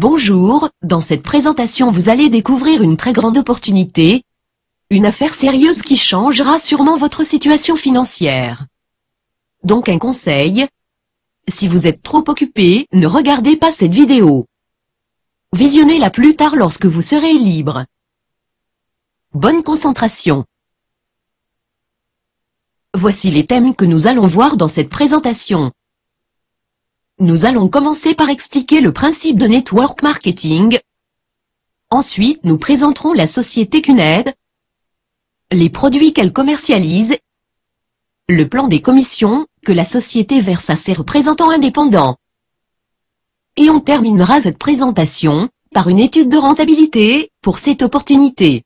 Bonjour, dans cette présentation vous allez découvrir une très grande opportunité, une affaire sérieuse qui changera sûrement votre situation financière. Donc un conseil, si vous êtes trop occupé, ne regardez pas cette vidéo. Visionnez-la plus tard lorsque vous serez libre. Bonne concentration. Voici les thèmes que nous allons voir dans cette présentation. Nous allons commencer par expliquer le principe de network marketing. Ensuite, nous présenterons la société CUNED, les produits qu'elle commercialise, le plan des commissions que la société verse à ses représentants indépendants. Et on terminera cette présentation par une étude de rentabilité pour cette opportunité.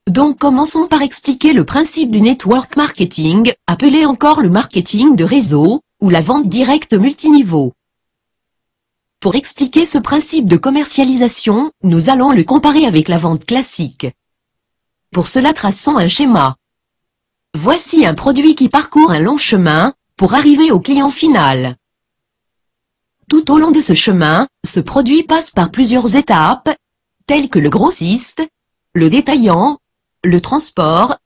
Donc commençons par expliquer le principe du network marketing, appelé encore le marketing de réseau, ou la vente directe multiniveau. Pour expliquer ce principe de commercialisation, nous allons le comparer avec la vente classique. Pour cela traçons un schéma. Voici un produit qui parcourt un long chemin, pour arriver au client final. Tout au long de ce chemin, ce produit passe par plusieurs étapes, telles que le grossiste, le détaillant, le transport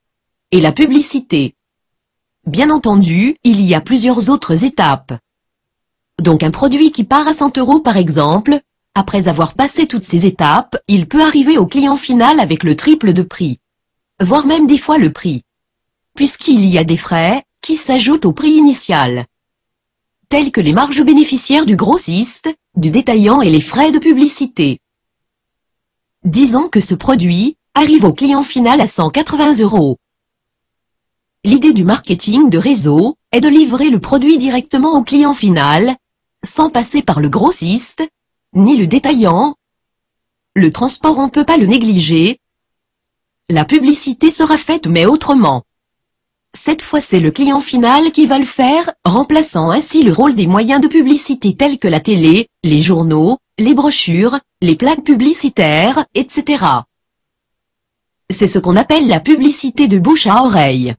et la publicité. Bien entendu, il y a plusieurs autres étapes. Donc un produit qui part à 100 € par exemple, après avoir passé toutes ces étapes, il peut arriver au client final avec le triple de prix, voire même 10 fois le prix, puisqu'il y a des frais qui s'ajoutent au prix initial, tels que les marges bénéficiaires du grossiste, du détaillant et les frais de publicité. Disons que ce produit arrive au client final à 180 €. L'idée du marketing de réseau est de livrer le produit directement au client final, sans passer par le grossiste, ni le détaillant. Le transport on ne peut pas le négliger. La publicité sera faite mais autrement. Cette fois c'est le client final qui va le faire, remplaçant ainsi le rôle des moyens de publicité tels que la télé, les journaux, les brochures, les plaques publicitaires, etc. C'est ce qu'on appelle la publicité de bouche à oreille.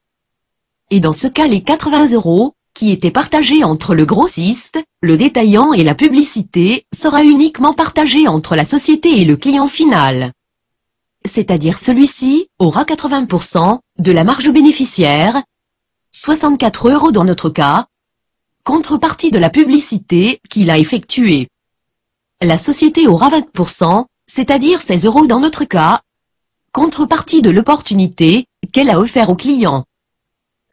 Et dans ce cas les 80 €, qui étaient partagés entre le grossiste, le détaillant et la publicité, sera uniquement partagé entre la société et le client final. C'est-à-dire celui-ci aura 80% de la marge bénéficiaire, 64 € dans notre cas, contrepartie de la publicité qu'il a effectuée. La société aura 20%, c'est-à-dire 16 € dans notre cas, contrepartie de l'opportunité qu'elle a offert au client.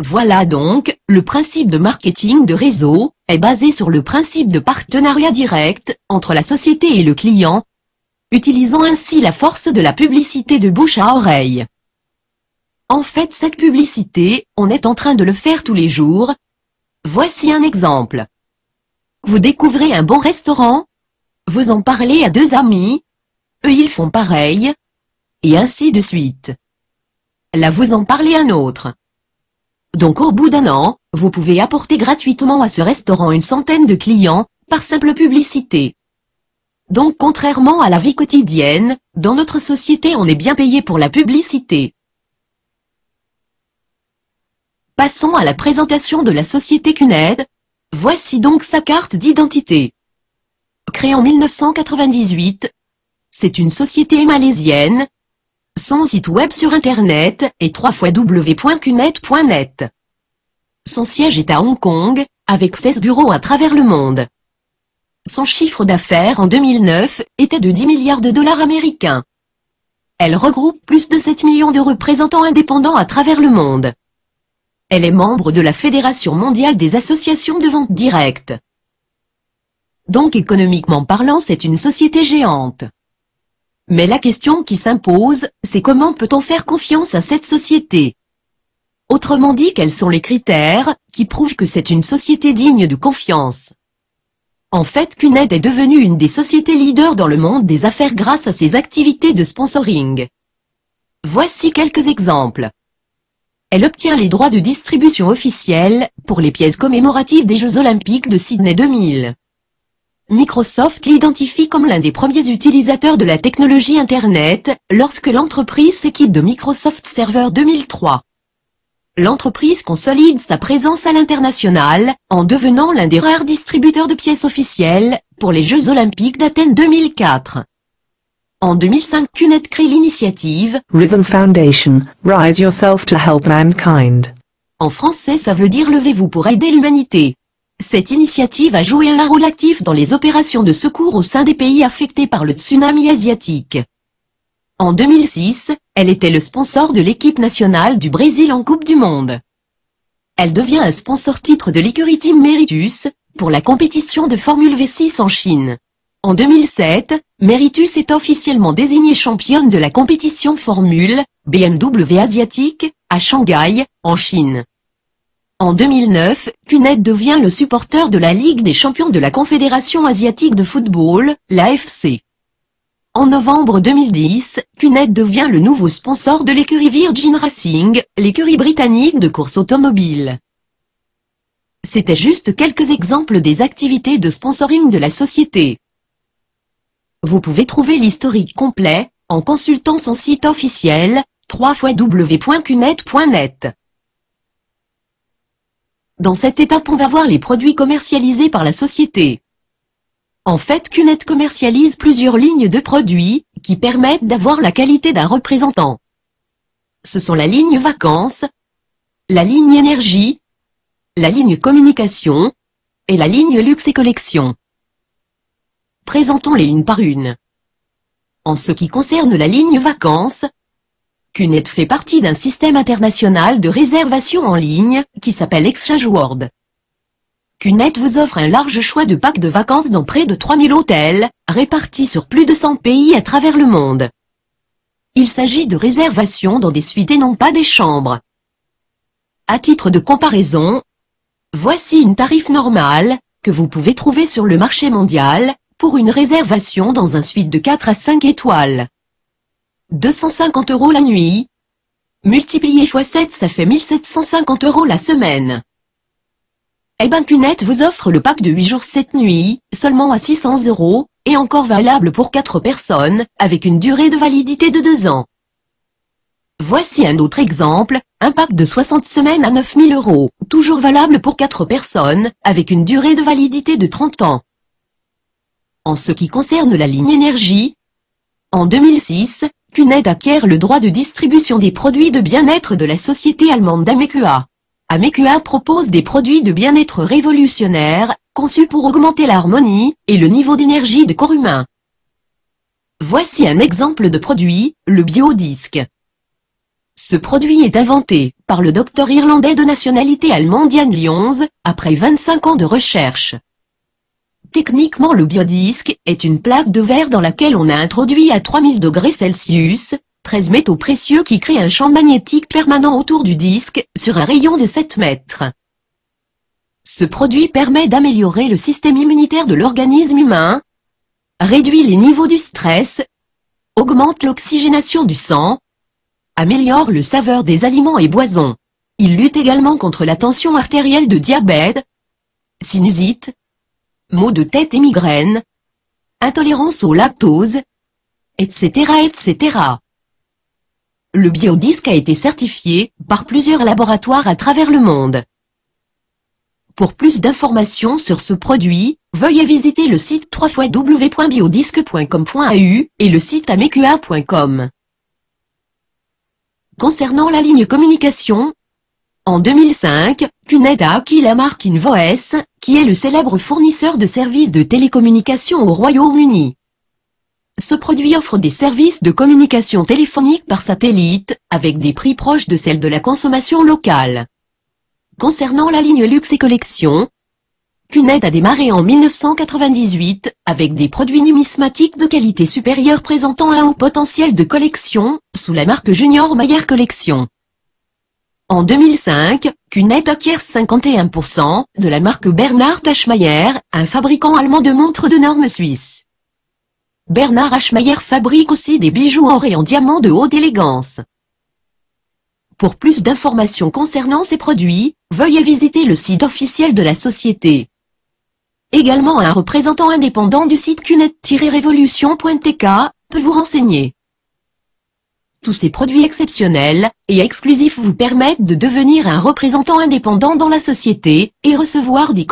Voilà donc, le principe de marketing de réseau est basé sur le principe de partenariat direct entre la société et le client, utilisant ainsi la force de la publicité de bouche à oreille. En fait cette publicité, on est en train de le faire tous les jours. Voici un exemple. Vous découvrez un bon restaurant, vous en parlez à 2 amis, eux ils font pareil, et ainsi de suite. Là vous en parlez à un autre. Donc au bout d'un an, vous pouvez apporter gratuitement à ce restaurant une centaine de clients, par simple publicité. Donc contrairement à la vie quotidienne, dans notre société on est bien payé pour la publicité. Passons à la présentation de la société CUNED. Voici donc sa carte d'identité. Créée en 1998, c'est une société malaisienne. Son site web sur internet est www.cuned.net. Son siège est à Hong Kong, avec 16 bureaux à travers le monde. Son chiffre d'affaires en 2009 était de 10 milliards de dollars américains. Elle regroupe plus de 7 millions de représentants indépendants à travers le monde. Elle est membre de la Fédération mondiale des associations de vente directe. Donc économiquement parlant c'est une société géante. Mais la question qui s'impose, c'est comment peut-on faire confiance à cette société? Autrement dit, quels sont les critères qui prouvent que c'est une société digne de confiance? En fait, CUNED est devenue une des sociétés leaders dans le monde des affaires grâce à ses activités de sponsoring. Voici quelques exemples. Elle obtient les droits de distribution officiels pour les pièces commémoratives des Jeux Olympiques de Sydney 2000. Microsoft l'identifie comme l'un des premiers utilisateurs de la technologie Internet, lorsque l'entreprise s'équipe de Microsoft Server 2003. L'entreprise consolide sa présence à l'international, en devenant l'un des rares distributeurs de pièces officielles, pour les Jeux Olympiques d'Athènes 2004. En 2005, CUNET crée l'initiative Rhythm Foundation, Rise Yourself to Help Mankind. En français, ça veut dire levez-vous pour aider l'humanité. Cette initiative a joué un rôle actif dans les opérations de secours au sein des pays affectés par le tsunami asiatique. En 2006, elle était le sponsor de l'équipe nationale du Brésil en Coupe du Monde. Elle devient un sponsor titre de l'écurie Team Meritus, pour la compétition de Formule V6 en Chine. En 2007, Meritus est officiellement désignée championne de la compétition Formule BMW asiatique, à Shanghai, en Chine. En 2009, CUNET devient le supporter de la Ligue des champions de la Confédération asiatique de football, l'AFC. En novembre 2010, CUNET devient le nouveau sponsor de l'écurie Virgin Racing, l'écurie britannique de course automobile. C'était juste quelques exemples des activités de sponsoring de la société. Vous pouvez trouver l'historique complet, en consultant son site officiel, www.cunet.net. Dans cette étape, on va voir les produits commercialisés par la société. En fait, CUNET commercialise plusieurs lignes de produits, qui permettent d'avoir la qualité d'un représentant. Ce sont la ligne vacances, la ligne énergie, la ligne communication, et la ligne luxe et collection. Présentons-les une par une. En ce qui concerne la ligne vacances, CUNET fait partie d'un système international de réservation en ligne, qui s'appelle Exchange World. CUNET vous offre un large choix de packs de vacances dans près de 3000 hôtels, répartis sur plus de 100 pays à travers le monde. Il s'agit de réservations dans des suites et non pas des chambres. À titre de comparaison, voici une tarif normale, que vous pouvez trouver sur le marché mondial, pour une réservation dans un suite de 4 à 5 étoiles. 250 € la nuit. Multiplié x 7, ça fait 1750 € la semaine. Eh ben CUNET vous offre le pack de 8 jours 7 nuits, seulement à 600 €, et encore valable pour 4 personnes, avec une durée de validité de 2 ans. Voici un autre exemple, un pack de 60 semaines à 9000 €, toujours valable pour 4 personnes, avec une durée de validité de 30 ans. En ce qui concerne la ligne énergie, en 2006, CUNET acquiert le droit de distribution des produits de bien-être de la société allemande Amecua. Amecua propose des produits de bien-être révolutionnaires, conçus pour augmenter l'harmonie et le niveau d'énergie du corps humain. Voici un exemple de produit, le Biodisc. Ce produit est inventé par le docteur irlandais de nationalité allemande Jan Lyons, après 25 ans de recherche. Techniquement, le biodisque est une plaque de verre dans laquelle on a introduit à 3000 degrés Celsius, 13 métaux précieux qui créent un champ magnétique permanent autour du disque, sur un rayon de 7 mètres. Ce produit permet d'améliorer le système immunitaire de l'organisme humain, réduit les niveaux du stress, augmente l'oxygénation du sang, améliore le saveur des aliments et boissons. Il lutte également contre la tension artérielle de diabète, sinusite, maux de tête et migraines, intolérance au lactose, etc. etc. Le biodisque a été certifié par plusieurs laboratoires à travers le monde. Pour plus d'informations sur ce produit, veuillez visiter le site www.biodisque.com.au et le site amecua.com. Concernant la ligne communication, en 2005, CUNET a acquis la marque InVoice, qui est le célèbre fournisseur de services de télécommunication au Royaume-Uni. Ce produit offre des services de communication téléphonique par satellite, avec des prix proches de celles de la consommation locale. Concernant la ligne luxe et collection, CUNET a démarré en 1998, avec des produits numismatiques de qualité supérieure présentant un haut potentiel de collection, sous la marque Junior Mayer Collection. En 2005, CUNET acquiert 51% de la marque Bernard Hachmeyer, un fabricant allemand de montres de normes suisse. Bernard Hachmeyer fabrique aussi des bijoux or et en diamant de haute élégance. Pour plus d'informations concernant ces produits, veuillez visiter le site officiel de la société. Également, un représentant indépendant du site cunet-revolution.tk peut vous renseigner. Tous ces produits exceptionnels et exclusifs vous permettent de devenir un représentant indépendant dans la société et recevoir des